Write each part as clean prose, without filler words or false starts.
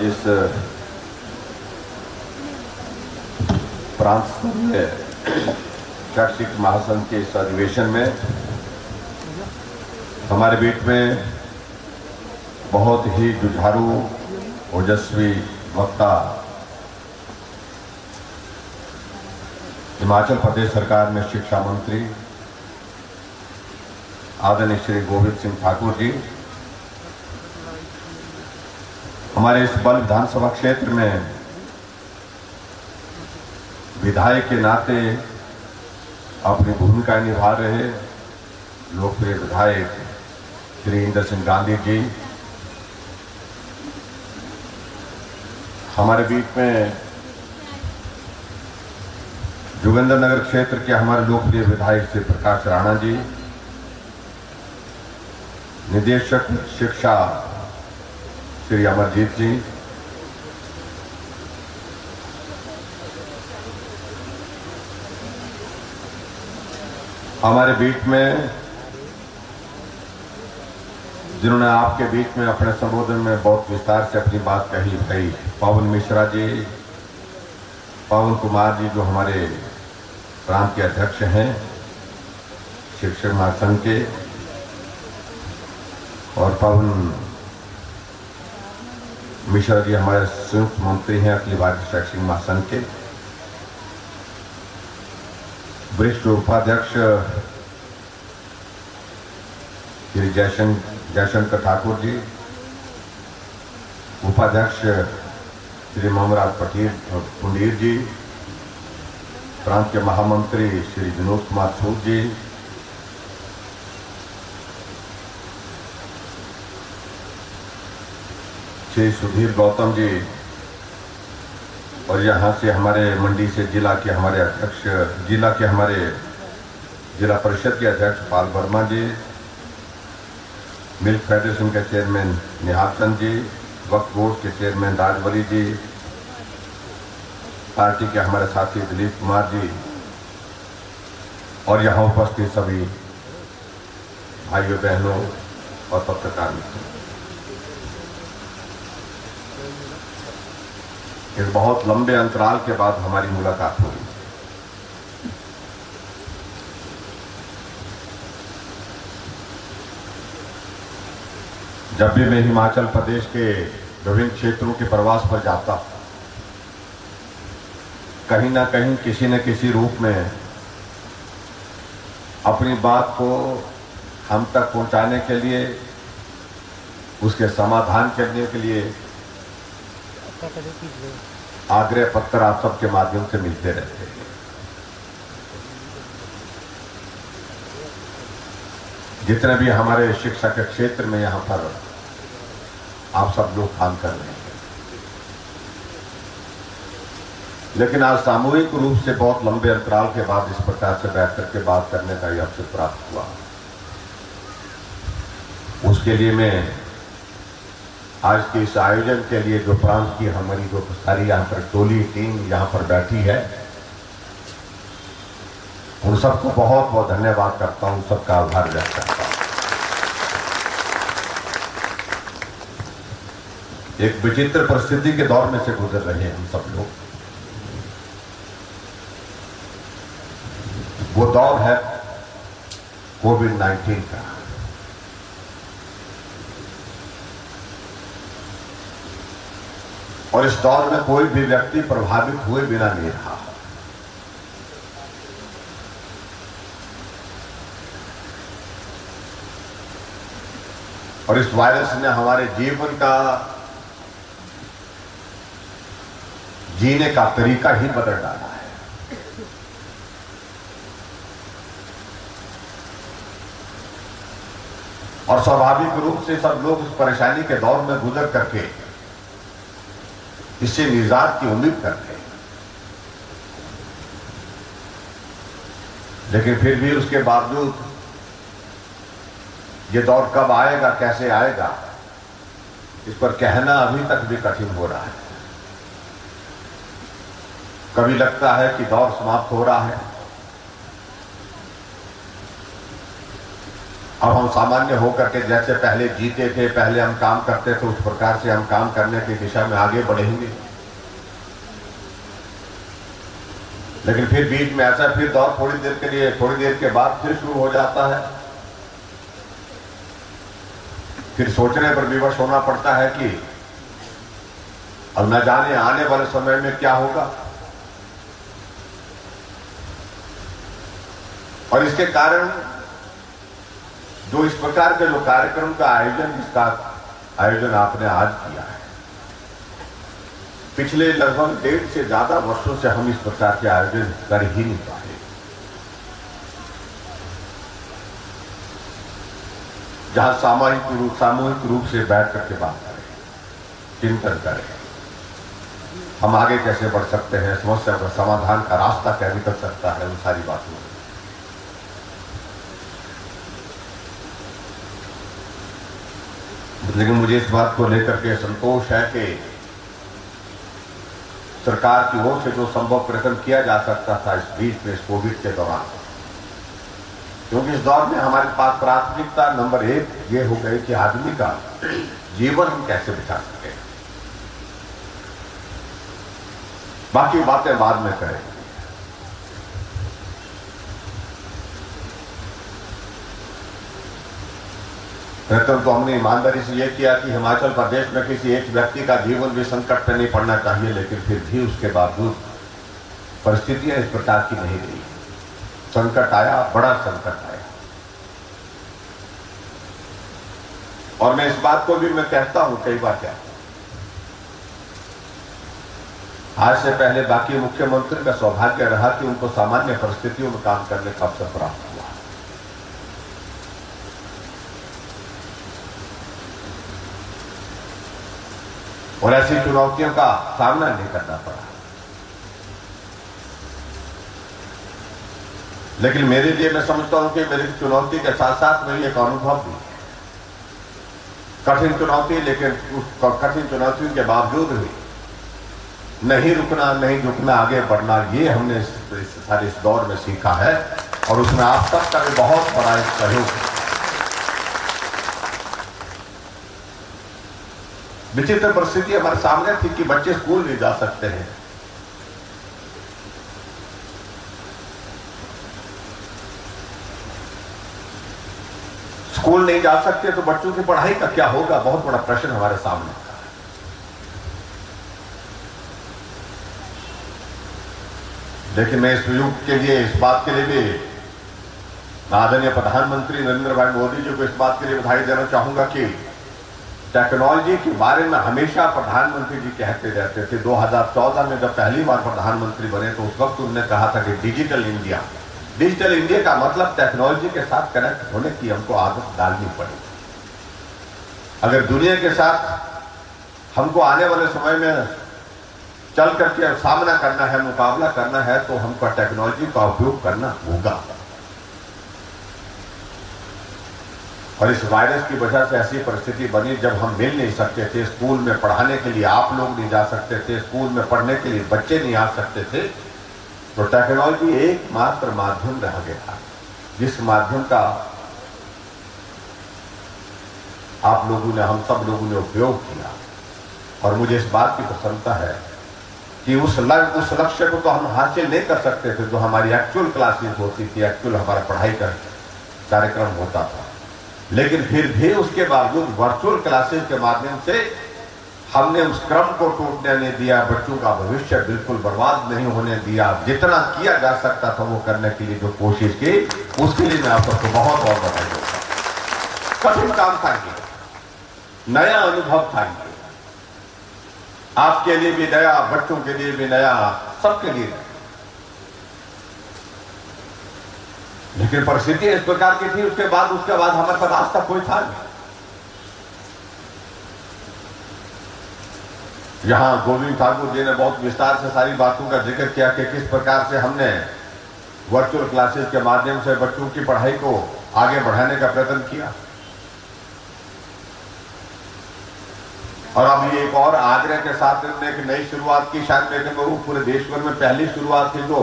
आज इस प्रांत स्तरीय शैक्षिक महासंघ के इस अधिवेशन में हमारे बीच में बहुत ही जुझारू ओजस्वी वक्ता हिमाचल प्रदेश सरकार में शिक्षा मंत्री आदरणीय श्री गोविंद सिंह ठाकुर जी, हमारे इस बल्ह विधानसभा क्षेत्र में विधायक के नाते अपनी भूमिका निभा रहे लोकप्रिय विधायक श्री इंद्र सिंह गांधी जी, हमारे बीच में जोगिंद्रनगर क्षेत्र के हमारे लोकप्रिय विधायक श्री प्रकाश राणा जी, निदेशक शिक्षा श्री अमरजीत जी, हमारे बीच में जिन्होंने आपके बीच में अपने संबोधन में बहुत विस्तार से अपनी बात कही, भाई पवन मिश्रा जी, पवन कुमार जी जो हमारे प्रांत के अध्यक्ष हैं शिक्षक महासंघ के, और पवन मिश्रा जी हमारे संयुक्त मंत्री हैं अखिल भारतीय शैक्षिक महासंघ के, वरिष्ठ उपाध्यक्ष श्री जयशंकर ठाकुर जी, उपाध्यक्ष श्री मोहम्मद पुंडीर जी, प्रांत के महामंत्री श्री विनोद कुमार सूद जी, श्री सुधीर गौतम जी, और यहाँ से हमारे मंडी से जिला के हमारे अध्यक्ष, जिला परिषद के अध्यक्ष पाल वर्मा जी, मिल्क फेडरेशन के चेयरमैन निहाल चंद जी, वक्फ बोर्ड के चेयरमैन राजवली जी, पार्टी के हमारे साथी दिलीप कुमार जी, और यहाँ उपस्थित सभी भाइयों बहनों और पत्रकार मित्रों, इस बहुत लंबे अंतराल के बाद हमारी मुलाकात हुई। जब भी मैं हिमाचल प्रदेश के विभिन्न क्षेत्रों के प्रवास पर जाता हूं, कहीं ना कहीं किसी न किसी रूप में अपनी बात को हम तक पहुंचाने के लिए, उसके समाधान करने के लिए आग्रह पत्र आप सबके माध्यम से मिलते रहते हैं। जितने भी हमारे शिक्षा के क्षेत्र में यहाँ पर आप सब लोग काम कर रहे हैं, लेकिन आज सामूहिक रूप से बहुत लंबे अंतराल के बाद इस प्रकार से बैठ करके बात करने का यह अवसर प्राप्त हुआ। उसके लिए मैं आज के इस आयोजन के लिए जो प्रांत की हमारी जो सारी यहाँ पर टोली टीम यहाँ पर बैठी है, उन सबको बहुत बहुत धन्यवाद करता हूँ, सबका आभार व्यक्त करता हूँ। एक विचित्र परिस्थिति के दौर में से गुजर रहे हैं हम सब लोग। वो दौर है कोविड-19 का। और इस दौर में कोई भी व्यक्ति प्रभावित हुए बिना नहीं रहा। और इस वायरस ने हमारे जीवन का जीने का तरीका ही बदल डाला है। और स्वाभाविक रूप से सब लोग उस परेशानी के दौर में गुजर करके इससे निजात की उम्मीद करते हैं, लेकिन फिर भी उसके बावजूद ये दौर कब आएगा, कैसे आएगा, इस पर कहना अभी तक भी कठिन हो रहा है। कभी लगता है कि दौर समाप्त हो रहा है, अब हम सामान्य होकर के जैसे पहले जीते थे, पहले हम काम करते थे, उस प्रकार से हम काम करने की दिशा में आगे बढ़ेंगे। लेकिन फिर बीच में ऐसा फिर दौर थोड़ी देर के बाद फिर शुरू हो जाता है। फिर सोचने पर विवश होना पड़ता है कि अब न जाने आने वाले समय में क्या होगा। और इसके कारण जो इस प्रकार के जो कार्यक्रम का आयोजन, जिसका आयोजन आपने आज किया है, पिछले लगभग 1.5 से ज्यादा वर्षों से हम इस प्रकार के आयोजन कर ही नहीं पाए। जहां सामूहिक रूप से बैठ करके बात करें, चिंतन करें, हम आगे कैसे बढ़ सकते हैं, समस्या का समाधान का रास्ता क्या निकल सकता है, उन सारी बातों में। लेकिन मुझे इस बात को लेकर के संतोष है कि सरकार की ओर से जो संभव प्रयत्न किया जा सकता था इस बीच में, इस कोविड के दौरान, क्योंकि इस दौर में हमारे पास प्राथमिकता नंबर 1 ये हो गई कि आदमी का जीवन हम कैसे बचा सके। बाकी बातें बाद में करें। प्रयत्न तो हमने ईमानदारी से यह किया कि हिमाचल प्रदेश में किसी एक व्यक्ति का जीवन भी संकट में नहीं पड़ना चाहिए, लेकिन फिर भी उसके बावजूद परिस्थितियां इस प्रकार की नहीं रही। संकट आया, बड़ा संकट आया। और मैं इस बात को भी मैं कहता हूं कई बार, क्या आज से पहले बाकी मुख्यमंत्री का सौभाग्य रहा कि उनको सामान्य परिस्थितियों में काम करने का अवसर प्राप्त हुआ। और ऐसी चुनौतियों का सामना नहीं करना पड़ा। लेकिन मेरे लिए, मैं समझता हूं कि मेरी चुनौती के साथ साथ मेरी एक अनुभव भी है। कठिन चुनौती, लेकिन उस कठिन चुनौतियों के बावजूद भी नहीं रुकना, नहीं झुकना, आगे बढ़ना, ये हमने इस दौर में सीखा है। और उसमें आप सबका भी बहुत बड़ा एक सहयोग है। विचित्र परिस्थिति हमारे सामने थी कि बच्चे स्कूल नहीं जा सकते हैं। स्कूल नहीं जा सकते तो बच्चों की पढ़ाई का क्या होगा, बहुत बड़ा प्रश्न हमारे सामने था। लेकिन मैं इस युग के लिए, इस बात के लिए भी आदरणीय प्रधानमंत्री नरेंद्र भाई मोदी जी को इस बात के लिए बधाई देना चाहूंगा कि टेक्नोलॉजी के बारे में हमेशा प्रधानमंत्री जी कहते रहते थे। 2014 में जब पहली बार प्रधानमंत्री बने तो उस वक्त उन्होंने कहा था कि डिजिटल इंडिया का मतलब टेक्नोलॉजी के साथ कनेक्ट होने की हमको आदत डालनी पड़ेगी। अगर दुनिया के साथ हमको आने वाले समय में चल करके सामना करना है, मुकाबला करना है, तो हमको टेक्नोलॉजी का उपयोग करना होगा। और इस वायरस की वजह से ऐसी परिस्थिति बनी जब हम मिल नहीं सकते थे, स्कूल में पढ़ाने के लिए आप लोग नहीं जा सकते थे, स्कूल में पढ़ने के लिए बच्चे नहीं आ सकते थे, तो टेक्नोलॉजी एकमात्र माध्यम रह गया जिस माध्यम का आप लोगों ने, हम सब लोगों ने उपयोग किया। और मुझे इस बात की प्रसन्नता है कि उस लक्ष्य को तो हम हासिल नहीं कर सकते थे जो हमारी एक्चुअल क्लासेस होती थी, एक्चुअल हमारा पढ़ाई का कार्यक्रम होता था। लेकिन फिर भी उसके बावजूद वर्चुअल क्लासेस के माध्यम से हमने उस क्रम को टूटने नहीं दिया, बच्चों का भविष्य बिल्कुल बर्बाद नहीं होने दिया। जितना किया जा सकता था वो करने के लिए जो कोशिश की, उसके लिए मैं आप सबको बहुत बहुत बधाई देता हूं। कठिन काम था, नया अनुभव था, आपके लिए भी नया, बच्चों के लिए भी नया, सबके लिए नया। लेकिन परिस्थिति इस प्रकार की थी, उसके बाद हमारे पास रास्ता कोई था नहीं। यहां गोविंद ठाकुर जी ने बहुत विस्तार से सारी बातों का जिक्र किया कि किस प्रकार से हमने वर्चुअल क्लासेस के माध्यम से बच्चों की पढ़ाई को आगे बढ़ाने का प्रयत्न किया। और अब ये एक और आग्रह के साथ एक नई शुरुआत की, शायद मेरे को पूरे देश भर में पहली शुरुआत थी जो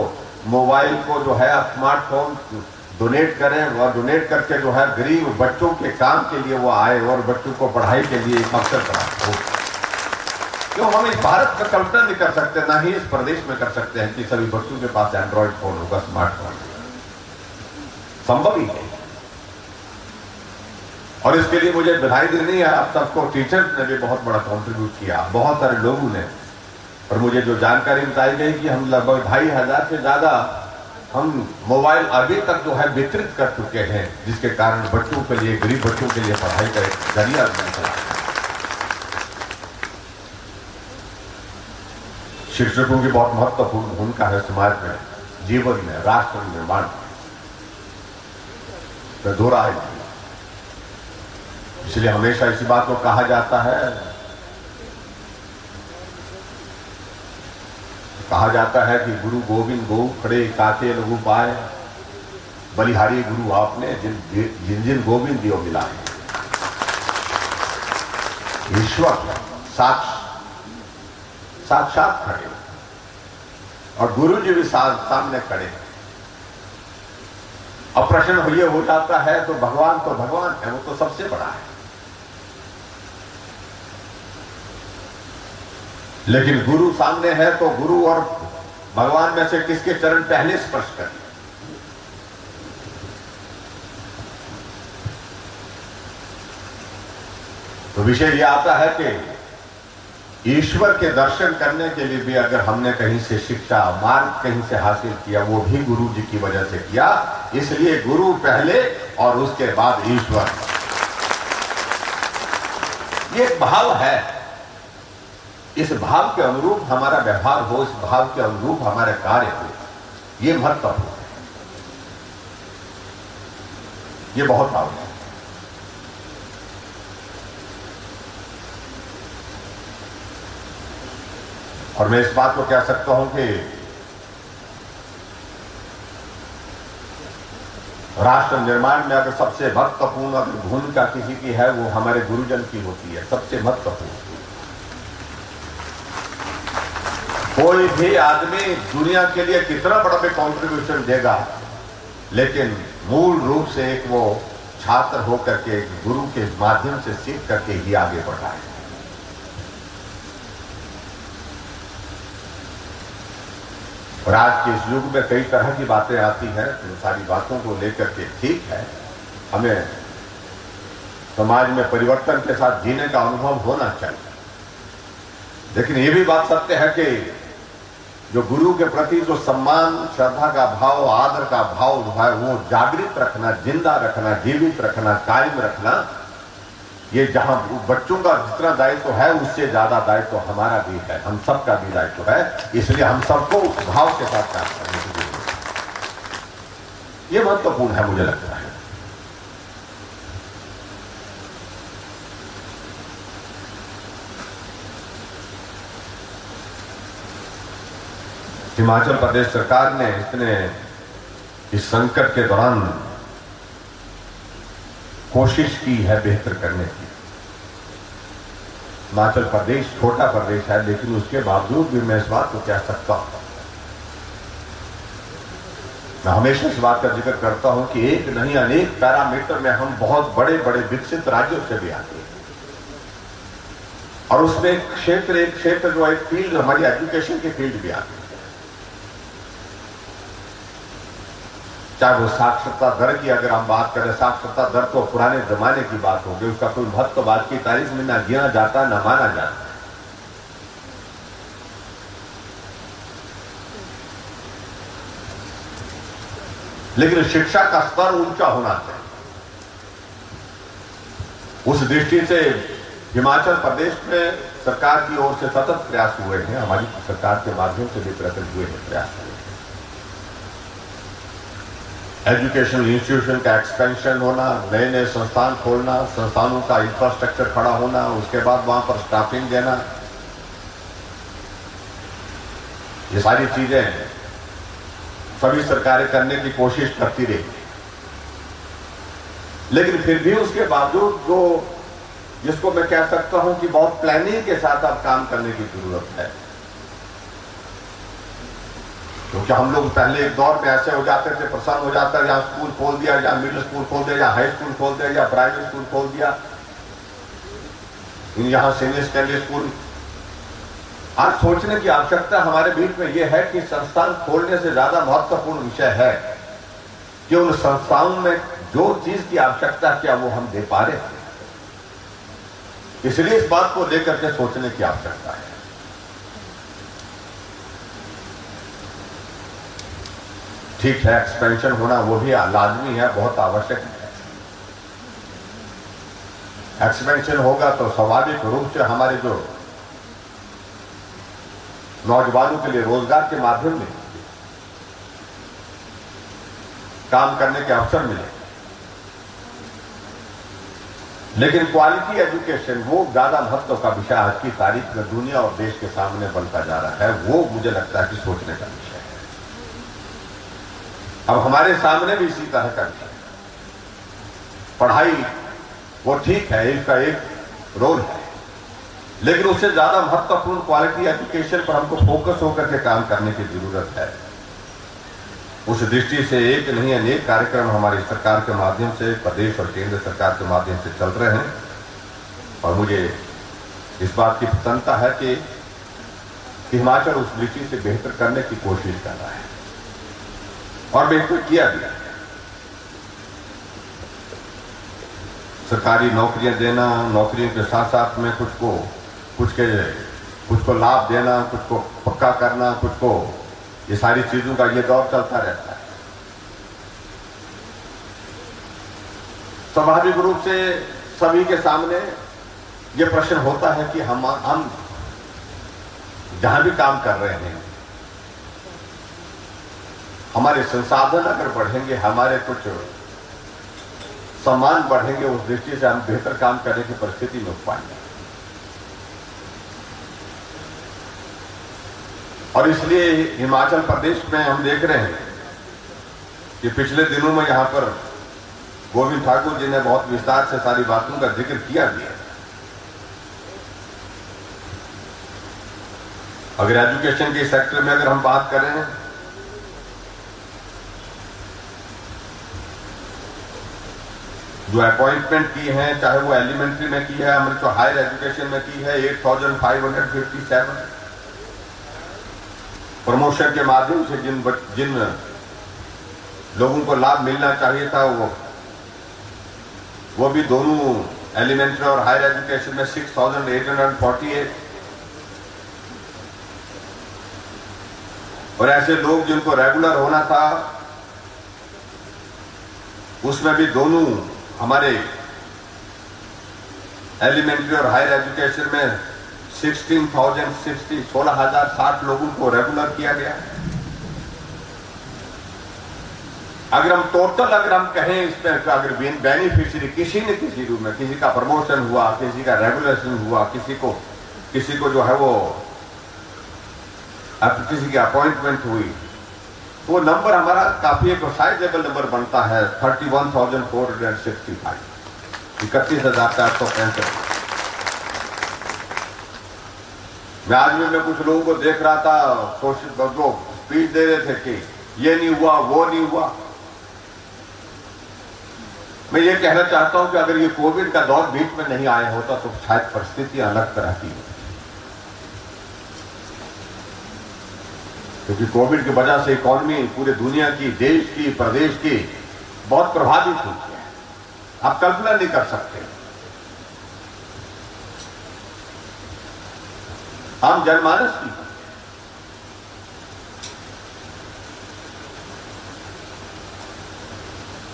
मोबाइल को जो है स्मार्टफोन डोनेट करें और डोनेट करके जो है गरीब बच्चों के काम के लिए वो आए और बच्चों को पढ़ाई के लिए एक अवसर प्राप्त हो। क्यों हम इस भारत में कल्पना नहीं कर सकते, ना ही इस प्रदेश में कर सकते हैं कि सभी बच्चों के पास एंड्रॉइड फोन होगा, स्मार्टफोन, संभव ही है। और इसके लिए मुझे बधाई देनी है आप सबको। टीचर्स ने भी बहुत बड़ा कॉन्ट्रीब्यूट किया, बहुत सारे लोगों ने। और मुझे जो जानकारी बताई गई कि हम लगभग 2500 से ज्यादा हम मोबाइल अभी तक जो है वितरित कर चुके हैं, जिसके कारण बच्चों के लिए, गरीब बच्चों के लिए पढ़ाई का एक जरिया बन सकता है। शिक्षकों की बहुत महत्वपूर्ण भूमिका है समाज में, जीवन में, राष्ट्र निर्माण में, दो राय नहीं। इसलिए हमेशा इसी बात को कहा जाता है कि गुरु गोविंद गो खड़े काते लघु पाए, बलिहारी गुरु आपने जिन जिन गोविंद दियो मिलाए। ईश्वर साक्षात खड़े और गुरु जी भी सामने खड़े। अब प्रश्न हो जाता है तो भगवान है, वो तो सबसे बड़ा है। लेकिन गुरु सामने है तो गुरु और भगवान में से किसके चरण पहले स्पर्श करें? तो विषय यह आता है कि ईश्वर के दर्शन करने के लिए भी अगर हमने कहीं से शिक्षा, मार्ग कहीं से हासिल किया, वो भी गुरु जी की वजह से किया। इसलिए गुरु पहले और उसके बाद ईश्वर। ये एक भाव है। इस भाव के अनुरूप हमारा व्यवहार हो, इस भाव के अनुरूप हमारे कार्य हो, ये महत्वपूर्ण है, ये बहुत आवश्यक है। और मैं इस बात को कह सकता हूं कि राष्ट्र निर्माण में अगर सबसे महत्वपूर्ण अगर भूमिका किसी की है, वो हमारे गुरुजन की होती है, सबसे महत्वपूर्ण। कोई भी आदमी दुनिया के लिए कितना बड़ा भी कंट्रीब्यूशन देगा, लेकिन मूल रूप से एक वो छात्र होकर के गुरु के माध्यम से सीख करके ही आगे बढ़ा है। और आज के इस युग में कई तरह की बातें आती हैं, तो सारी बातों को लेकर के ठीक है, हमें समाज में परिवर्तन के साथ जीने का अनुभव होना चाहिए। लेकिन ये भी बात सत्य है कि जो गुरु के प्रति जो सम्मान, श्रद्धा का भाव, आदर का भाव है, वो जागृत रखना, जिंदा रखना, जीवित रखना, कायम रखना, ये जहां बच्चों का जितना दायित्व है, उससे ज्यादा दायित्व हमारा भी है, हम सबका भी दायित्व है। इसलिए हम सबको उस भाव के साथ काम करने की जरूरत है। ये महत्वपूर्ण है, मुझे लगता है। हिमाचल प्रदेश सरकार ने इस संकट के दौरान कोशिश की है बेहतर करने की। हिमाचल प्रदेश छोटा प्रदेश है, लेकिन उसके बावजूद भी मैं इस बात को कह सकता हूं, मैं हमेशा इस बात का जिक्र करता हूं कि एक नहीं अनेक पैरामीटर में हम बहुत बड़े बड़े विकसित राज्यों से भी आते हैं। और उसमें एक क्षेत्र जो एक फील्ड हमारी एजुकेशन की फील्ड भी आती है। चाहे वो साक्षरता दर की अगर हम बात करें, साक्षरता दर तो पुराने जमाने की बात होगी, उसका कोई महत्व आज की तारीख में ना गिना जाता ना माना जाता। लेकिन शिक्षा का स्तर ऊंचा होना चाहिए। उस दृष्टि से हिमाचल प्रदेश में सरकार की ओर से सतत प्रयास हुए हैं, हमारी सरकार के माध्यम से भी प्रकट हुए हैं प्रयास। एजुकेशनल इंस्टीट्यूशन का एक्सपेंशन होना, नए नए संस्थान खोलना, संस्थानों का इंफ्रास्ट्रक्चर खड़ा होना, उसके बाद वहां पर स्टाफिंग देना, ये सारी चीजें सभी सरकारें करने की कोशिश करती रही। लेकिन फिर भी उसके बावजूद जो जिसको मैं कह सकता हूं कि बहुत प्लानिंग के साथ अब काम करने की जरूरत है। क्योंकि हम लोग पहले एक दौर में ऐसे हो जाते थे, प्रसन्न हो जाता है, या स्कूल खोल दिया, या मिडिल स्कूल खोल दिया, या हाई स्कूल खोल दिया, या प्राइवेट स्कूल खोल दिया, यहाँ सीनियर सेकेंडरी स्कूल। आज सोचने की आवश्यकता हमारे बीच में यह है कि संस्थान खोलने से ज्यादा महत्वपूर्ण विषय है कि उन संस्थाओं में जो चीज की आवश्यकता है क्या वो हम दे पा रहे हैं। इसलिए इस बात को लेकर के सोचने की आवश्यकता है। ठीक है, एक्सपेंशन होना वो भी लाजमी है, बहुत आवश्यक है। एक्सपेंशन होगा तो स्वाभाविक रूप से हमारे जो नौजवानों के लिए रोजगार के माध्यम में काम करने के अवसर मिले। लेकिन क्वालिटी एजुकेशन वो ज्यादा महत्व का विषय आज की तारीख में दुनिया और देश के सामने बनता जा रहा है। वो मुझे लगता है कि सोचने का विषय है। अब हमारे सामने भी इसी तरह का विषय है। पढ़ाई वो ठीक है, इसका एक रोल है, लेकिन उससे ज्यादा महत्वपूर्ण क्वालिटी एजुकेशन पर हमको फोकस होकर के काम करने की जरूरत है। उस दृष्टि से एक नहीं अनेक कार्यक्रम हमारी सरकार के माध्यम से, प्रदेश और केंद्र सरकार के माध्यम से चल रहे हैं, और मुझे इस बात की प्रसन्नता है कि हिमाचल उस दृष्टि से बेहतर करने की कोशिश कर रहा है और बेहतर किया भी है। सरकारी नौकरियां देना, नौकरियों के साथ साथ में कुछ को लाभ देना, कुछ को पक्का करना, कुछ को, ये सारी चीजों का ये दौर चलता रहता है। स्वाभाविक रूप से सभी के सामने ये प्रश्न होता है कि हम जहां भी काम कर रहे हैं, हमारे संसाधन अगर बढ़ेंगे, हमारे कुछ सम्मान बढ़ेंगे, उस दृष्टि से हम बेहतर काम करने की परिस्थिति में पाएंगे। और इसलिए हिमाचल प्रदेश में हम देख रहे हैं कि पिछले दिनों में यहां पर गोविंद ठाकुर जी ने बहुत विस्तार से सारी बातों का जिक्र किया भी है। अगर एजुकेशन के सेक्टर में अगर हम बात करें, जो अपॉइंटमेंट की है, चाहे वो एलिमेंट्री में की है, हमने जो हायर एजुकेशन में की है 8557, प्रमोशन के माध्यम से जिन लोगों को लाभ मिलना चाहिए था वो भी दोनों एलिमेंट्री और हायर एजुकेशन में 6848, और ऐसे लोग जिनको रेगुलर होना था उसमें भी दोनों हमारे एलिमेंट्री और हायर एजुकेशन में 16,060 लोगों को रेगुलर किया गया। अगर हम टोटल अगर हम कहें इसमें, अगर बेनिफिशियरी किसी न किसी रूप में, किसी का प्रमोशन हुआ, किसी का रेगुलेशन हुआ, किसी को जो है वो किसी की अपॉइंटमेंट हुई, तो वो नंबर हमारा काफी एक साइजेबल नंबर बनता है 31,465, 31,465। मैं आज मैं कुछ लोगों को देख रहा था, जो स्पीच दे रहे थे कि ये नहीं हुआ, वो नहीं हुआ। मैं ये कहना चाहता हूं कि अगर ये कोविड का दौर बीच में नहीं आया होता तो शायद परिस्थिति अलग तरह की होती, क्योंकि कोविड की वजह से इकॉनमी पूरे दुनिया की, देश की, प्रदेश की बहुत प्रभावित हुई है। आप कल्पना नहीं कर सकते। आम जनमानस की,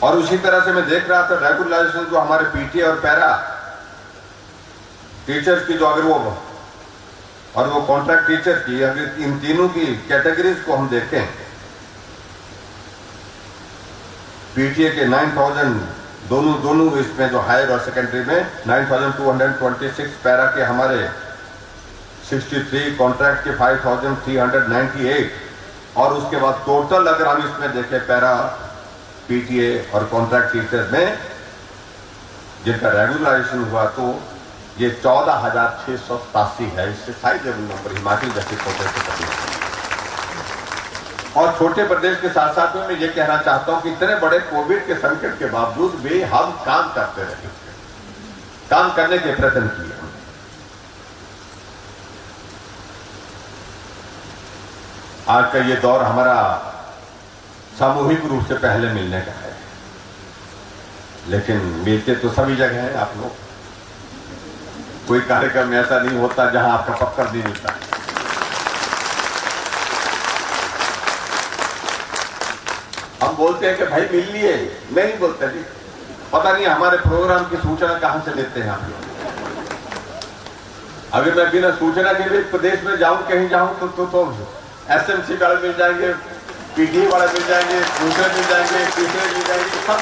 और उसी तरह से मैं देख रहा था रेगुलराइजेशन जो हमारे पीटी और पैरा टीचर्स की, जो अगर वो कॉन्ट्रैक्ट टीचर की, अगर इन तीनों की कैटेगरीज को हम देखें, पीटीए के 9,000 दोनों इसमें जो हायर और सेकेंडरी में 9,226, पैरा के हमारे 63, कॉन्ट्रैक्ट के 5,398, और उसके बाद टोटल अगर हम इसमें देखें पैरा, पीटीए और कॉन्ट्रैक्ट टीचर्स में जिनका रेगुलराइजेशन हुआ तो ये 14,687 है। इससे साइजेबल नंबर हिमाचल जैसे छोटे से प्रदेश। और छोटे प्रदेश के साथ साथ में मैं ये कहना चाहता हूं कि इतने बड़े कोविड के संकट के बावजूद भी हम काम करते रहे, काम करने के प्रयत्न किए। आज का ये दौर हमारा सामूहिक रूप से पहले मिलने का है, लेकिन मिलते तो सभी जगह हैं आप लोग। कोई कार्यक्रम ऐसा नहीं होता जहां आपका पक्कर नहीं मिलता। हम बोलते हैं कि भाई मिल लिए, नहीं बोलते जी। पता नहीं हमारे प्रोग्राम की सूचना कहां से लेते हैं आप लोग। अगर मैं बिना सूचना के भी प्रदेश में जाऊं, कहीं जाऊं तो एसएमसी वाले मिल जाएंगे, पीडी वाले मिल जाएंगे, दूसरे मिल जाएंगे, तीसरे मिल जाएंगे, सब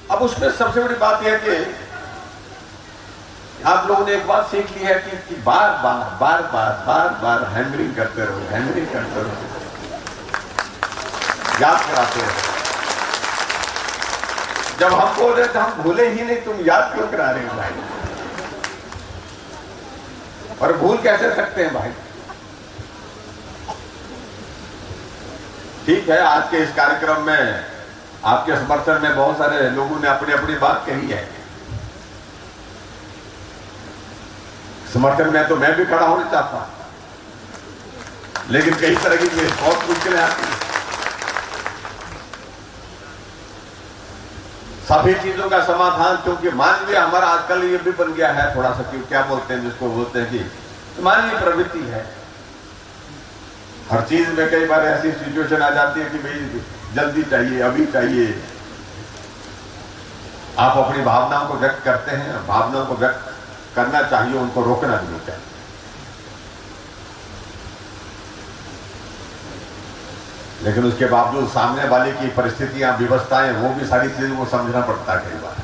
अब उसमें सबसे बड़ी बात यह है कि आप लोगों ने एक बात सीख ली है कि बार बार हैमरिंग करते रहो, हैमरिंग करते रहो, याद कराते रहो। जब हम बोल रहे थे हम भूले ही नहीं, तुम याद क्यों करा रहे हो भाई? और भूल कैसे सकते हैं भाई? ठीक है, आज के इस कार्यक्रम में आपके समर्थन में बहुत सारे लोगों ने अपनी अपनी बात कही है। समर्थन में तो मैं भी खड़ा होना चाहता हूं, लेकिन कई तरह की बहुत मुश्किलें आती हैं। सभी चीजों का समाधान, क्योंकि मानवीय हमारा आजकल ये भी बन गया है थोड़ा सा, क्यों क्या बोलते हैं, जिसको बोलते हैं कि मानवीय प्रवृत्ति है। हर चीज में कई बार ऐसी सिचुएशन आ जाती है कि भाई जल्दी चाहिए, अभी चाहिए। आप अपनी भावनाओं को व्यक्त करते हैं, भावनाओं को व्यक्त करना चाहिए, उनको रोकना भी नहीं चाहिए। लेकिन उसके बावजूद सामने वाले की परिस्थितियां, व्यवस्थाएं, वो भी सारी चीजों को समझना पड़ता है कई बार।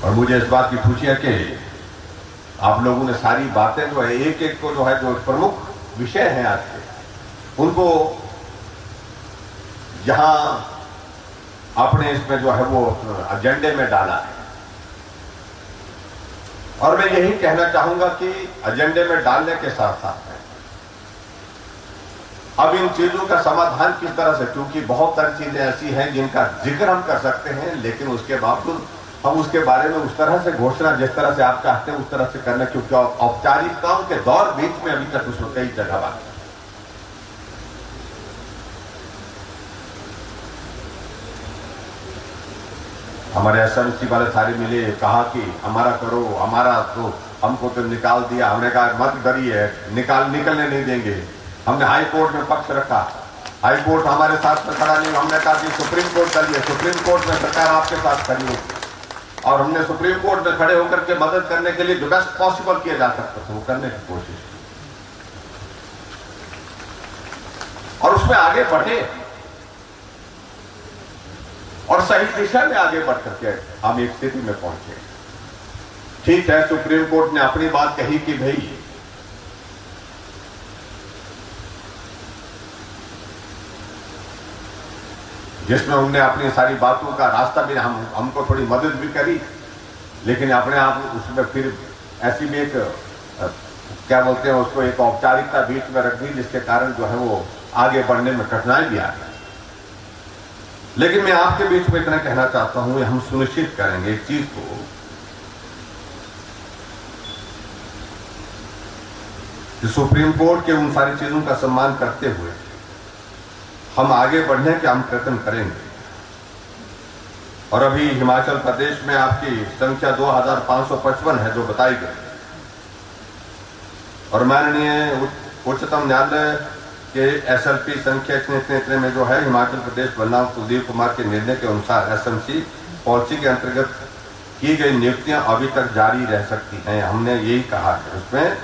और मुझे इस बात की खुशी है कि आप लोगों ने सारी बातें जो है, एक एक को जो है, जो प्रमुख विषय हैं आज के, उनको जहां अपने इसमें जो है वो एजेंडे में डाला है। और मैं यही कहना चाहूंगा कि एजेंडे में डालने के साथ साथ अब इन चीजों का समाधान किस तरह से, क्योंकि बहुत सारी चीजें ऐसी हैं जिनका जिक्र हम कर सकते हैं, लेकिन उसके बावजूद हम उसके बारे में उस तरह से घोषणा जिस तरह से आप चाहते हैं उस तरह से करना, क्योंकि औपचारिकताओं के दौर बीच में अभी तक उसमें कई जगह बाकी। हमारे एसएमसी वाले सारे मिले, कहा कि हमारा करो, हमारा तो हमको तो निकाल दिया। हमने कहा मत डरिए, निकलने नहीं देंगे। हमने हाई कोर्ट में पक्ष रखा, हाई कोर्ट हमारे साथ में खड़ा नहीं। हमने कहा कि सुप्रीम कोर्ट चलिए, सुप्रीम कोर्ट में सरकार आपके साथ खड़ी हो, और हमने सुप्रीम कोर्ट में खड़े होकर के मदद करने के लिए जो बेस्ट पॉसिबल किया जा सकता था वो करने की कोशिश, और उसमें आगे बढ़े और सही दिशा में आगे बढ़ करके हम एक स्थिति में पहुंचे। ठीक है, सुप्रीम कोर्ट ने अपनी बात कही कि भाई जिसमें उनने अपनी सारी बातों का रास्ता भी हमको थोड़ी मदद भी करी, लेकिन अपने आप उसमें फिर ऐसी भी एक क्या बोलते हैं उसको, एक औपचारिकता बीच में रख दी, जिसके कारण जो है वो आगे बढ़ने में कठिनाई भी आ गई। लेकिन मैं आपके बीच में इतना कहना चाहता हूं, हम सुनिश्चित करेंगे एक चीज को, कि सुप्रीम कोर्ट के उन सारी चीजों का सम्मान करते हुए हम आगे बढ़ने के हम प्रयत्न करेंगे। और अभी हिमाचल प्रदेश में आपकी संख्या 2555 है जो बताई गई, और माननीय उच्चतम न्यायालय के एसएलपी संख्या इतने में जो है, हिमाचल प्रदेश बनाम सुधीर कुमार के निर्णय के अनुसार एसएमसी पॉलिसी के अंतर्गत की गई नियुक्तियां अभी तक जारी रह सकती हैं। हमने यही कहा है उसमें,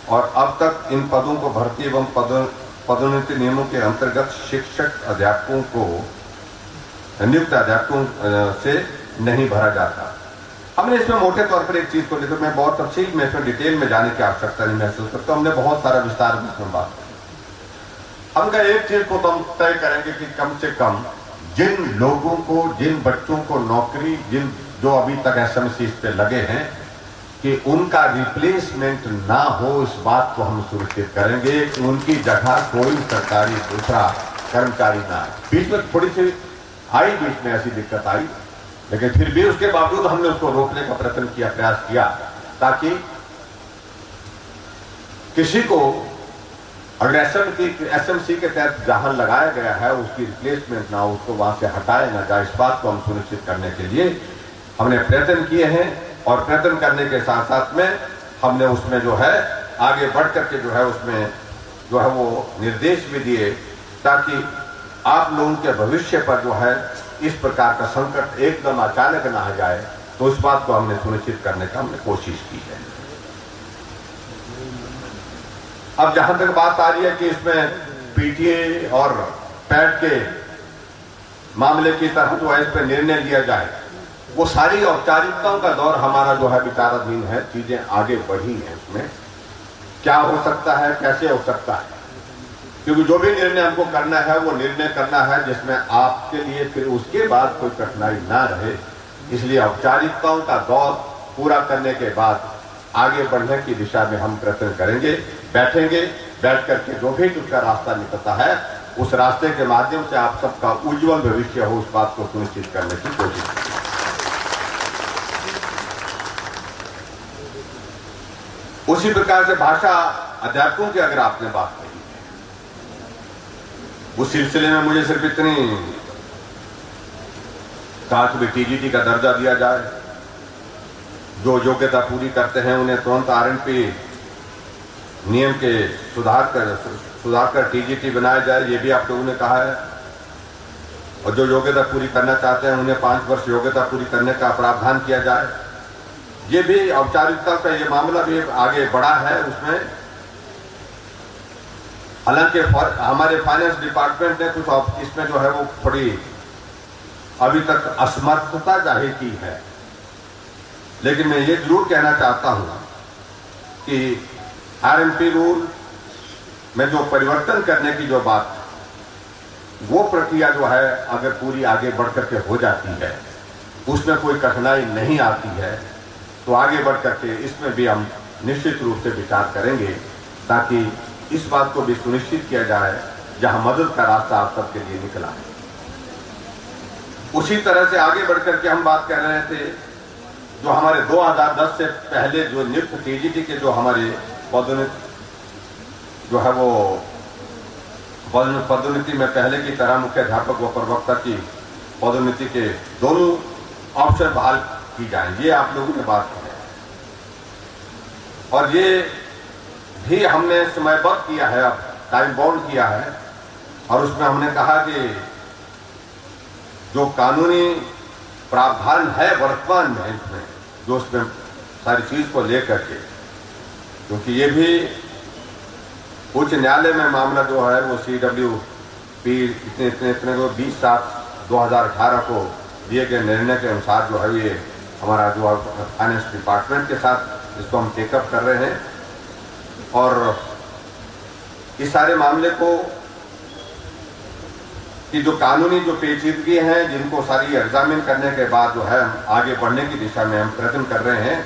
और अब तक इन पदों को भर्ती एवं पदोन्नति नियमों के अंतर्गत शिक्षक अध्यापकों को, नियुक्त अध्यापकों से नहीं भरा जाता। हमने इसमें मोटे तौर पर एक चीज को लेकर, मैं बहुत तफसील में इसमें डिटेल में जाने की आवश्यकता नहीं महसूस करता, हमने बहुत सारा विस्तार में इसमें बात की। हम एक चीज को तो हम तय करेंगे कि कम से कम जिन लोगों को, जिन बच्चों को नौकरी, जिन जो अभी तक एसएमसी पे लगे हैं कि उनका रिप्लेसमेंट ना हो, इस बात को हम सुनिश्चित करेंगे कि उनकी जगह कोई सरकारी दूसरा कर्मचारी ना आए। बीच में थोड़ी सी बीच में ऐसी दिक्कत आई, लेकिन फिर भी उसके बावजूद हमने उसको रोकने का प्रयत्न किया, प्रयास किया, ताकि किसी को अगर एसएमसी के तहत जहां लगाया गया है उसकी रिप्लेसमेंट ना हो, उसको वहां से हटाया ना जाए। इस बात को हम सुनिश्चित करने के लिए हमने प्रयत्न किए हैं, और प्रयत्न करने के साथ साथ में हमने उसमें जो है आगे बढ़ करके जो है उसमें जो है वो निर्देश भी दिए, ताकि आप लोगों के भविष्य पर जो है इस प्रकार का संकट एकदम अचानक ना आ जाए। तो इस बात को हमने सुनिश्चित करने का हमने कोशिश की है। अब जहां तक बात आ रही है कि इसमें पीटीए और पैट के मामले की तरह जो है इस पर निर्णय लिया जाए, वो सारी औपचारिकताओं का दौर हमारा जो है विचाराधीन है। चीजें आगे बढ़ी हैं, उसमें क्या हो सकता है, कैसे हो सकता है, क्योंकि जो भी निर्णय हमको करना है वो निर्णय करना है जिसमें आपके लिए फिर उसके बाद कोई कठिनाई ना रहे। इसलिए औपचारिकताओं का दौर पूरा करने के बाद आगे बढ़ने की दिशा में हम प्रयत्न करेंगे, बैठेंगे, बैठ करके जो भी उसका रास्ता निकलता है उस रास्ते के माध्यम से आप सबका उज्जवल भविष्य हो, उस बात को सुनिश्चित करने की कोशिश करेंगे। उसी प्रकार से भाषा अध्यापकों की अगर आपने बात कही, उस सिलसिले में मुझे सिर्फ इतनी कहा कि टीजीटी का दर्जा दिया जाए, जो योग्यता पूरी करते हैं उन्हें तुरंत आरएनपी नियम के सुधार कर टीजीटी बनाया जाए, ये भी आप लोगों ने कहा है। और जो योग्यता पूरी करना चाहते हैं उन्हें 5 वर्ष योग्यता पूरी करने का प्रावधान किया जाए। ये भी औपचारिकता का ये मामला भी आगे बढ़ा है। उसमें हालांकि हमारे फाइनेंस डिपार्टमेंट ने कुछ इसमें जो है वो थोड़ी अभी तक असमर्थता जाहिर की है, लेकिन मैं ये जरूर कहना चाहता हूं कि आरएमपी रूल में जो परिवर्तन करने की जो बात, वो प्रक्रिया जो है अगर पूरी आगे बढ़ करके हो जाती है, उसमें कोई कठिनाई नहीं आती है, तो आगे बढ़ करके इसमें भी हम निश्चित रूप से विचार करेंगे, ताकि इस बात को भी सुनिश्चित किया जाए जहां मदद का रास्ता आप सबके लिए निकला है। उसी तरह से आगे बढ़ करके हम बात कर रहे थे, जो हमारे 2010 से पहले जो नियुक्त टीजीटी के जो हमारे पदोन्नति जो है वो पदोन्नति में पहले की तरह मुख्याध्यापक व प्रवक्ता की पदोन्नति के दोनों ऑप्शन बहाल की जाए, ये आप लोगों ने बात की है। और ये भी हमने समयबद्ध किया है, अब टाइम बाउंड किया है, और उसमें हमने कहा कि जो कानूनी प्रावधान है वर्तमान में इसमें, जो उसमें सारी चीज को लेकर के, क्योंकि ये भी उच्च न्यायालय में मामला जो है वो CWP इतने को 20/7/2018 को दिए गए निर्णय के अनुसार जो है ये हमारा जो फाइनेंस डिपार्टमेंट के साथ इसको हम टेकअप कर रहे हैं, और इस सारे मामले को कि जो कानूनी जो पेचीदगी हैं जिनको सारी एग्जामिन करने के बाद जो है आगे बढ़ने की दिशा में हम प्रयत्न कर रहे हैं।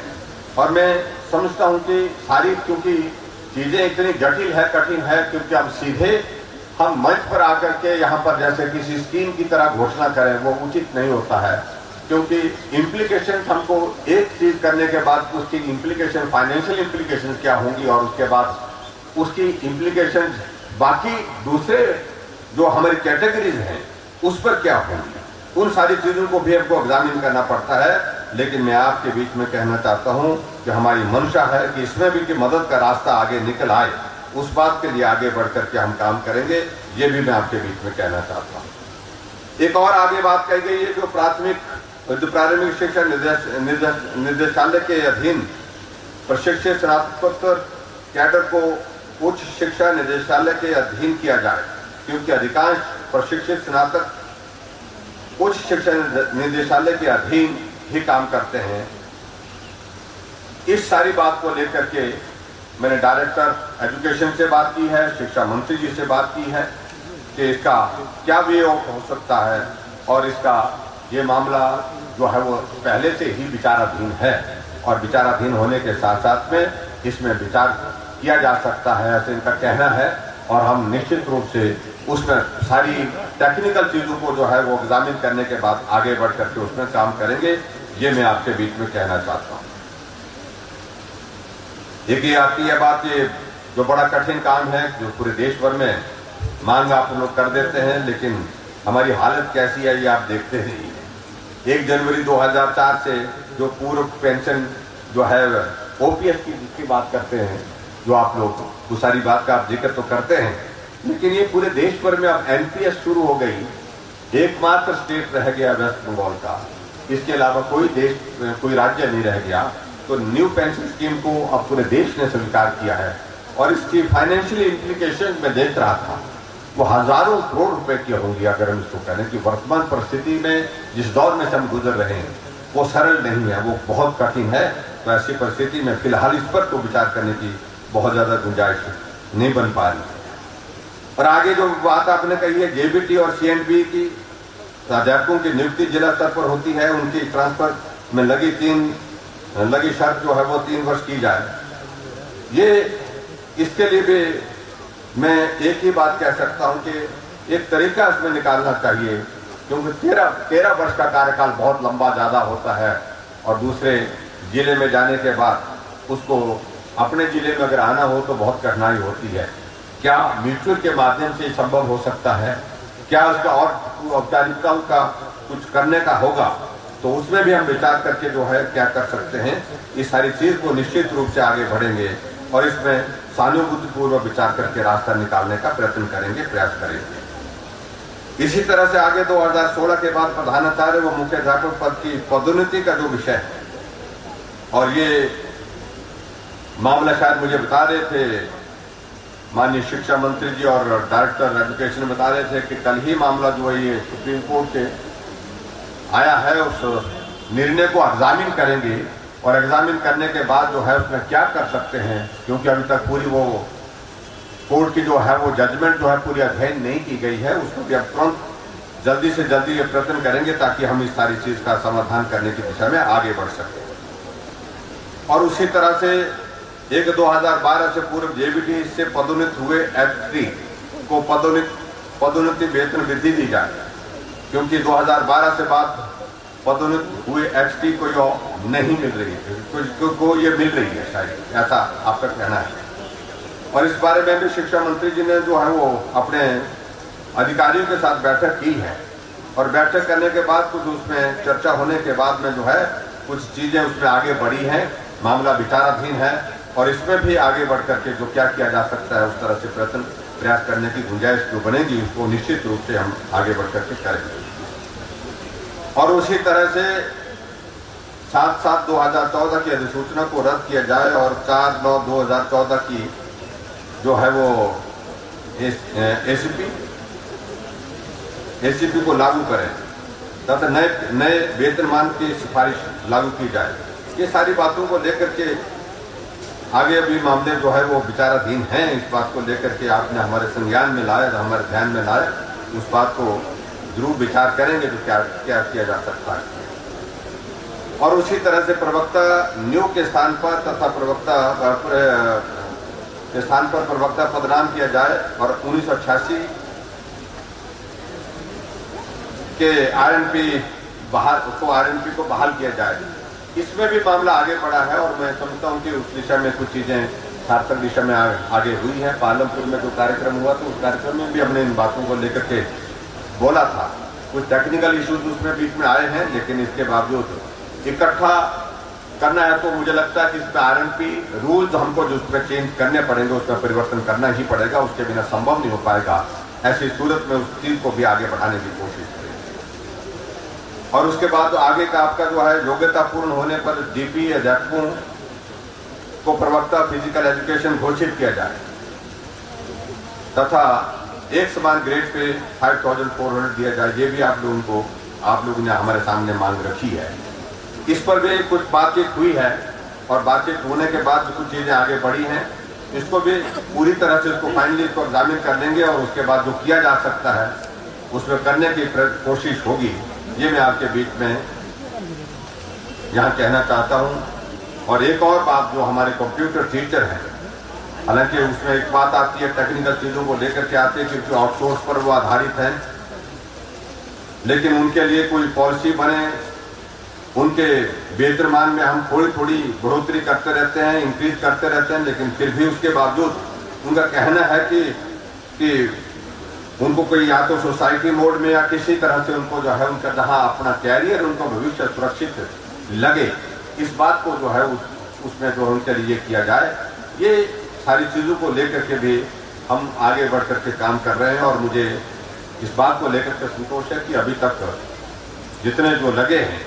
और मैं समझता हूं कि सारी क्योंकि चीजें इतनी जटिल है, कठिन है, क्योंकि अब सीधे हम मंच पर आकर के यहाँ पर जैसे किसी स्कीम की तरह घोषणा करें वो उचित नहीं होता है, क्योंकि इम्प्लीकेशन हमको एक चीज करने के बाद उसकी इम्प्लीकेशन, फाइनेंशियल इम्प्लीकेशन क्या होंगी, और उसके बाद उसकी इम्प्लीकेशन बाकी दूसरे जो हमारी कैटेगरीज हैं उस पर क्या होंगी, उन सारी चीजों को भी हमको एग्जामिन करना पड़ता है। लेकिन मैं आपके बीच में कहना चाहता हूं कि हमारी मंशा है कि इसमें भी कि मदद का रास्ता आगे निकल आए, उस बात के लिए आगे बढ़ करके हम काम करेंगे, ये भी मैं आपके बीच में कहना चाहता हूं। एक और आगे बात कही गई है, जो प्रारंभिक शिक्षा निदेशालय के अधीन प्रशिक्षित स्नातकोत्तर कैडर को उच्च शिक्षा निदेशालय के अधीन किया जाए, क्योंकि अधिकांश प्रशिक्षित स्नातक उच्च शिक्षा निदेशालय के अधीन ही काम करते हैं। इस सारी बात को लेकर के मैंने डायरेक्टर एजुकेशन से बात की है, शिक्षा मंत्री जी से बात की है कि इसका क्या वे हो सकता है, और इसका ये मामला जो है वो पहले से ही विचाराधीन है और विचाराधीन होने के साथ साथ में इसमें विचार किया जा सकता है, ऐसे इनका कहना है। और हम निश्चित रूप से उसमें सारी टेक्निकल चीज़ों को जो है वो एग्जामिन करने के बाद आगे बढ़ करके उसमें काम करेंगे। ये मैं आपके बीच में कहना चाहता हूँ। देखिए, आपकी यह बात, ये जो बड़ा कठिन काम है जो पूरे देश भर में मांग आप लोग कर देते हैं, लेकिन हमारी हालत कैसी है ये आप देखते हैं। 1 जनवरी 2004 से जो पूर्व पेंशन जो है ओपीएस की बात करते हैं, जो आप लोग वो सारी बात का आप जिक्र तो करते हैं, लेकिन ये पूरे देश भर में अब एनपीएस शुरू हो गई। एकमात्र स्टेट रह गया वेस्ट बंगाल का, इसके अलावा कोई राज्य नहीं रह गया। तो न्यू पेंशन स्कीम को अब पूरे देश ने स्वीकार किया है और इसकी फाइनेंशियल इम्प्लीकेशन मैं देख रहा था, वो हजारों करोड़ रुपए की होंगी। अगर हम इसको कहें कि वर्तमान परिस्थिति में जिस दौर में से हम गुजर रहे हैं वो सरल नहीं है, वो बहुत कठिन है। तो ऐसी परिस्थिति में फिलहाल इस पर तो विचार करने की बहुत ज्यादा गुंजाइश नहीं बन पा रही। और आगे जो बात आपने कही है जेबीटी और सीएनबी की अध्यापकों की नियुक्ति जिला स्तर पर होती है, उनकी ट्रांसफर में लगी शर्त जो है वो 3 वर्ष की जाए। ये इसके लिए भी मैं एक ही बात कह सकता हूं कि एक तरीका इसमें निकालना चाहिए, क्योंकि 13 वर्ष का कार्यकाल बहुत लंबा ज्यादा होता है और दूसरे जिले में जाने के बाद उसको अपने जिले में अगर आना हो तो बहुत कठिनाई होती है। क्या म्यूचुअल के माध्यम से संभव हो सकता है? क्या उसका और औपचारिकताओं का कुछ करने का होगा? तो उसमें भी हम विचार करके जो है क्या कर सकते हैं, इस सारी चीज को निश्चित रूप से आगे बढ़ेंगे और इसमें सहानुभूतिपूर्वक विचार करके रास्ता निकालने का प्रयत्न करेंगे, प्रयास करेंगे। इसी तरह से आगे 2016 के बाद प्रधानाचार्य व मुख्य अध्यापक पद की पदोन्नति का जो विषय है, और ये मामला शायद मुझे बता रहे थे माननीय शिक्षा मंत्री जी और डायरेक्टर एजुकेशन बता रहे थे कि कल ही मामला जो है ये सुप्रीम कोर्ट से आया है। उस निर्णय को एग्जामिन करेंगे और एग्जामिन करने के बाद जो है उसमें क्या कर सकते हैं, क्योंकि अभी तक पूरी वो कोर्ट की जो है वो जजमेंट जो है पूरी अध्ययन नहीं की गई है। उसको भी अब तुरंत जल्दी से जल्दी ये प्रयत्न करेंगे ताकि हम इस सारी चीज का समाधान करने की दिशा में आगे बढ़ सकें। और उसी तरह से 2012 से पूर्व जेबीटी से पदोन्नत हुए एफ3 को पदोन्नति वेतन वृद्धि दी जाए, क्योंकि 2012 से बाद पदोन्नत हुए एफ3 को जो नहीं मिल रही है, को ये मिल रही है शायद, ऐसा आपका कहना है। और इस बारे में भी शिक्षा मंत्री जी ने जो है वो अपने अधिकारियों के साथ बैठक की है और बैठक करने के बाद कुछ उसमें चर्चा होने के बाद में जो है कुछ चीजें उसमें आगे बढ़ी हैं। मामला विचाराधीन है और इसमें भी आगे बढ़ करके जो क्या किया जा सकता है उस तरह से प्रयास करने की गुंजाइश जो बनेगी उसको निश्चित रूप से हम आगे बढ़ करके करेंगे। और उसी तरह से 7/7/2014 की अधिसूचना को रद्द किया जाए और 4/9/2014 की जो है वो एसीपी को लागू करें तथा नए वेतनमान की सिफारिश लागू की जाए। ये सारी बातों को लेकर के आगे भी मामले जो है वो विचाराधीन हैं। इस बात को लेकर के आपने हमारे संज्ञान में लाया, हमारे ध्यान में लाया, उस बात को जरूर विचार करेंगे तो क्या किया जा सकता है। और उसी तरह से प्रवक्ता नियुक्त के स्थान पर तथा प्रवक्ता के स्थान पर प्रवक्ता पदनाम किया जाए और 1988 के आरएनपी को बहाल किया जाए। इसमें भी मामला आगे बढ़ा है और मैं समझता हूं कि उस दिशा में कुछ चीजें सार्थक दिशा में आगे हुई है। पालमपुर में जो कार्यक्रम हुआ तो उस कार्यक्रम में भी हमने इन बातों को लेकर के बोला था। कुछ टेक्निकल इश्यूज उसमें बीच में आए हैं, लेकिन इसके बावजूद इकट्ठा करना है तो मुझे लगता है कि इसमें आरएनपी रूल्स हमको जो उसमें चेंज करने पड़ेंगे, उसमें परिवर्तन करना ही पड़ेगा, उसके बिना संभव नहीं हो पाएगा। ऐसी सूरत में उस चीज को भी आगे बढ़ाने की कोशिश करेंगे। और उसके बाद आगे का आपका जो है योग्यता पूर्ण होने पर डीपी अध्यापकों को प्रवक्ता फिजिकल एजुकेशन घोषित किया जाए तथा एक समान ग्रेड पे 5400 दिया जाए। ये भी आप लोगों ने हमारे सामने मांग रखी है। इस पर भी कुछ बातचीत हुई है और बातचीत होने के बाद कुछ चीजें आगे बढ़ी हैं। इसको भी पूरी तरह से इसको फाइनली इसको एग्जामिन कर लेंगे और उसके बाद जो किया जा सकता है उसमें करने की कोशिश होगी। ये मैं आपके बीच में यहाँ कहना चाहता हूँ। और एक और बात, जो हमारे कंप्यूटर टीचर हैं, हालांकि उसमें एक बात आती है, टेक्निकल चीज़ों को लेकर के आते हैं क्योंकि आउटसोर्स पर वो आधारित हैं, लेकिन उनके लिए कोई पॉलिसी बने, उनके वेतनमान में हम थोड़ी थोड़ी बढ़ोतरी करते रहते हैं, इंक्रीज करते रहते हैं, लेकिन फिर भी उसके बावजूद उनका कहना है कि उनको कोई या तो सोसाइटी मोड में या किसी तरह से उनको जो है उनका जहाँ अपना कैरियर, उनका भविष्य सुरक्षित लगे, इस बात को जो है उसमें जो उनके लिए किया जाए। ये सारी चीज़ों को लेकर के भी हम आगे बढ़ करके काम कर रहे हैं। और मुझे इस बात को लेकर के संतोष है कि अभी तक जितने जो लगे हैं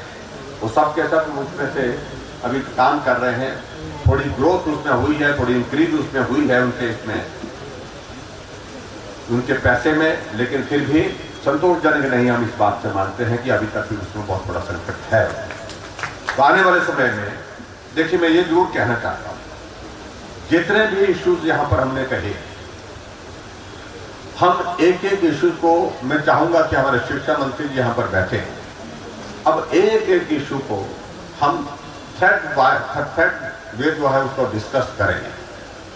वो सब के सब उसमें से अभी काम कर रहे हैं। थोड़ी ग्रोथ उसमें हुई है, थोड़ी इंक्रीज उसमें हुई है उनके इसमें, उनके पैसे में, लेकिन फिर भी संतोषजनक नहीं। हम इस बात से मानते हैं कि अभी तक भी उसमें बहुत बड़ा संकट है। तो आने वाले समय में देखिए, मैं ये जरूर कहना चाहता हूं, जितने भी इश्यूज यहां पर हमने कहे, हम एक एक इश्यूज को, मैं चाहूंगा कि हमारे शिक्षा मंत्री जी यहां पर बैठे, अब एक एक इशू को हम थ्रेड वे जो है उसको डिस्कस करेंगे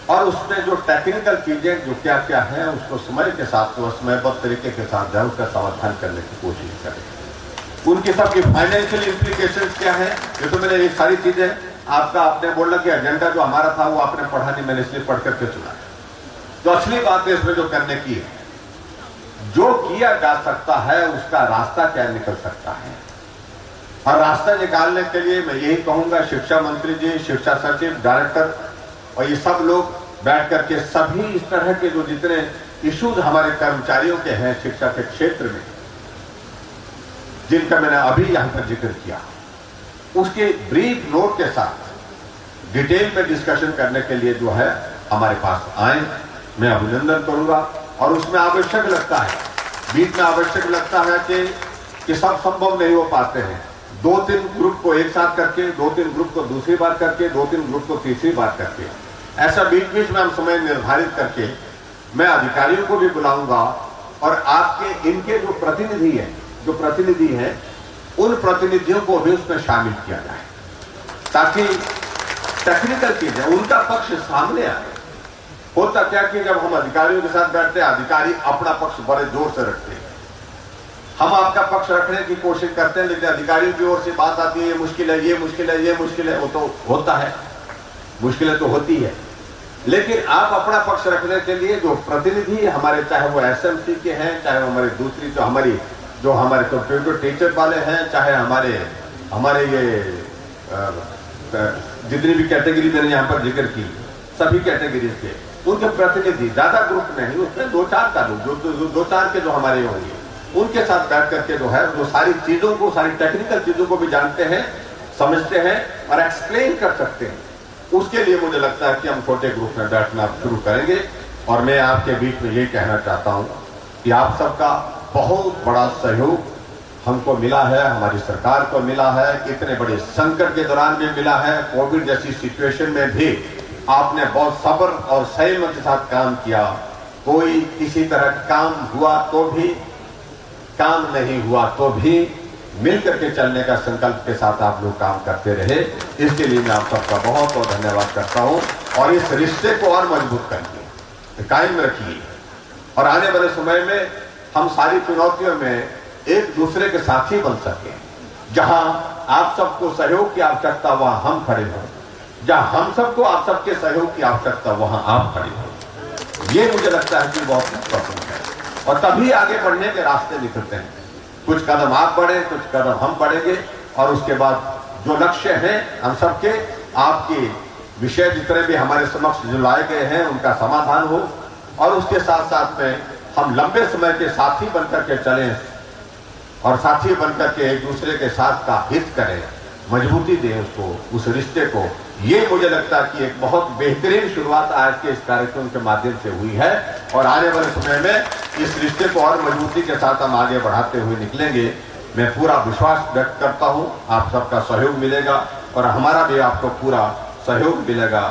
और उसमें जो टेक्निकल चीजें जो क्या क्या है उसको समय के साथ, तो समयबद्ध तरीके के साथ जो है उसका समाधान करने की कोशिश करेंगे। उनकी सबकी फाइनेंशियल इम्प्लीकेशंस क्या है, ये तो मैंने ये सारी चीजें आपने बोला कि एजेंडा जो हमारा था वो आपने पढ़ा नहीं, मैंने इसलिए पढ़ करके सुना। तो असली बात है इसमें जो करने की है, जो किया जा सकता है उसका रास्ता क्या निकल सकता है, और रास्ता निकालने के लिए मैं यही कहूंगा, शिक्षा मंत्री जी, शिक्षा सचिव, डायरेक्टर और ये सब लोग बैठ करके सभी इस तरह के जो जितने इश्यूज हमारे कर्मचारियों के हैं शिक्षा के क्षेत्र में, जिनका मैंने अभी यहां पर जिक्र किया, उसके ब्रीफ नोट के साथ डिटेल में डिस्कशन करने के लिए जो है हमारे पास आए, मैं अभिनंदन करूंगा। और उसमें आवश्यक लगता है, बीच में आवश्यक लगता है कि सब संभव नहीं हो पाते हैं, 2-3 ग्रुप को एक साथ करके, 2-3 ग्रुप को दूसरी बार करके, 2-3 ग्रुप को तीसरी बार करके, ऐसा बीच बीच में हम समय निर्धारित करके मैं अधिकारियों को भी बुलाऊंगा और आपके इनके जो प्रतिनिधि हैं उन प्रतिनिधियों को भी उसमें शामिल किया जाए, ताकि टेक्निकल चीजें उनका पक्ष सामने आए। होता क्या कि जब हम अधिकारियों के साथ बैठते हैं, अधिकारी अपना पक्ष बड़े जोर से रखते हैं, हम आपका पक्ष रखने की कोशिश करते हैं, लेकिन अधिकारियों की ओर से बात आती है, ये मुश्किल है, ये मुश्किल है, ये मुश्किल है। वो तो होता है, मुश्किलें तो होती है, लेकिन आप अपना पक्ष रखने के लिए जो प्रतिनिधि हमारे, चाहे वो एसएमसी के हैं, चाहे वो हमारी दूसरी जो हमारे कंप्यूटर टीचर वाले हैं, चाहे हमारे ये जितनी भी कैटेगरी मैंने यहाँ पर जिक्र की, सभी कैटेगरीज के उनके प्रतिनिधि, ज्यादा ग्रुप नहीं, उसमें 2-4 का लोग, जो 2-4 के जो हमारे होंगे, उनके साथ बैठ करके जो है वो सारी चीजों को, सारी टेक्निकल चीजों को भी जानते हैं, समझते हैं और एक्सप्लेन कर सकते हैं। उसके लिए मुझे लगता है कि हम छोटे ग्रुप में बैठना शुरू करेंगे। और मैं आपके बीच में ये कहना चाहता हूं कि आप सबका बहुत बड़ा सहयोग हमको मिला है, हमारी सरकार को मिला है, इतने बड़े संकट के दौरान भी मिला है, कोविड जैसी सिचुएशन में भी आपने बहुत सब्र और संयम के साथ काम किया। कोई किसी तरह काम हुआ तो भी, काम नहीं हुआ तो भी मिल करके चलने का संकल्प के साथ आप लोग काम करते रहे। इसके लिए मैं आप सबका बहुत बहुत धन्यवाद करता हूं और इस रिश्ते को और मजबूत करिए, कायम रखिए और आने वाले समय में हम सारी चुनौतियों में एक दूसरे के साथी बन सके। जहां आप सबको सहयोग की आवश्यकता वहां हम खड़े हों, जहां हम सबको आप सबके सहयोग की आवश्यकता वहां आप खड़े हों। ये मुझे लगता है कि बहुत महत्वपूर्ण है और तभी आगे बढ़ने के रास्ते निकलते हैं। कुछ कदम आप बढ़े, कुछ कदम हम बढ़ेंगे और उसके बाद जो लक्ष्य है हम सबके, आपके विषय जितने भी हमारे समक्ष जो लाए गए हैं उनका समाधान हो और उसके साथ साथ में हम लंबे समय के साथी बनकर के चलें और साथी बनकर के एक दूसरे के साथ का हित करें, मजबूती दें उसको, उस रिश्ते को। ये मुझे लगता है कि एक बहुत बेहतरीन शुरुआत आज के इस कार्यक्रम के माध्यम से हुई है और आने वाले समय में इस रिश्ते को और मजबूती के साथ हम आगे बढ़ाते हुए निकलेंगे। मैं पूरा विश्वास व्यक्त करता हूं, आप सबका सहयोग मिलेगा और हमारा भी आपको पूरा सहयोग मिलेगा।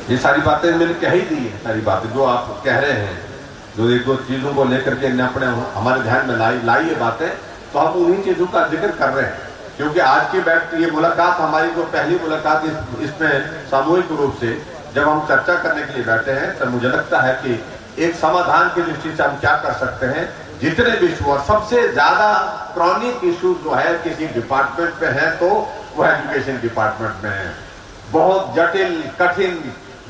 ये सारी बातें मैंने कह ही दी है, सारी बातें जो आप कह रहे हैं जो एक दो चीजों को लेकर के अपने हमारे ध्यान में लाई ये बातें, तो हम उन्हीं चीजों का जिक्र कर रहे हैं। क्योंकि आज की ये मुलाकात हमारी जो पहली मुलाकात इसमें सामूहिक रूप से जब हम चर्चा करने के लिए बैठे हैं, तो मुझे लगता है कि एक समाधान की दृष्टि से हम क्या कर सकते हैं। जितने भी इशू और सबसे ज्यादा क्रॉनिक इशू जो है किसी डिपार्टमेंट में है तो वो एजुकेशन डिपार्टमेंट में है। बहुत जटिल कठिन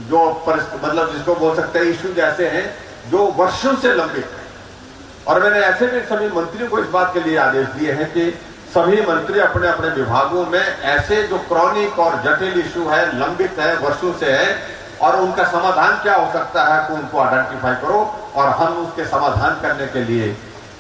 जो मतलब जिसको बोल सकते हैं इशू जैसे हैं जो वर्षों से लंबित है। और मैंने ऐसे भी सभी मंत्रियों को इस बात के लिए आदेश दिए हैं कि सभी मंत्री अपने अपने विभागों में ऐसे जो क्रॉनिक और जटिल इशू है, लंबित है, वर्षों से है, और उनका समाधान क्या हो सकता है कि उनको आइडेंटिफाई करो और हम उसके समाधान करने के लिए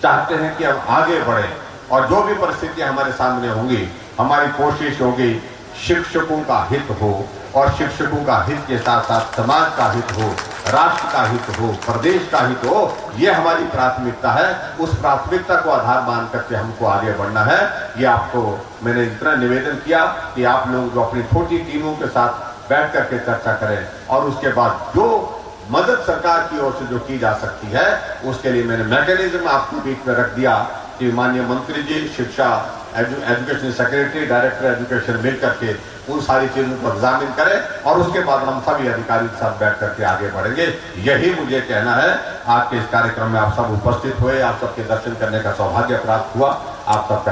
चाहते हैं कि हम आगे बढ़े। और जो भी परिस्थितियां हमारे सामने होंगी, हमारी कोशिश होगी शिक्षकों का हित हो, और शिक्षकों का हित के साथ साथ समाज का हित हो, राष्ट्र का हित हो, प्रदेश का हित हो, ये हमारी प्राथमिकता है। उस प्राथमिकता को आधार मान करके हमको आगे बढ़ना है। ये आपको मैंने इतना निवेदन किया कि आप लोग जो अपनी छोटी टीमों के साथ बैठ करके चर्चा करें, और उसके बाद जो मदद सरकार की ओर से जो की जा सकती है उसके लिए मैंने मैकेनिज्म आपके बीच में रख दिया कि माननीय मंत्री जी, शिक्षा एजुकेशन सेक्रेटरी, डायरेक्टर एजुकेशन मिल करके उन सारी चीजों को एग्जामिन करें, और उसके बाद हम सभी अधिकारी के साथ बैठ करके आगे बढ़ेंगे। यही मुझे कहना है। आज के इस कार्यक्रम में आप सब उपस्थित हुए, आप सबके दर्शन करने का सौभाग्य प्राप्त हुआ। आप सबका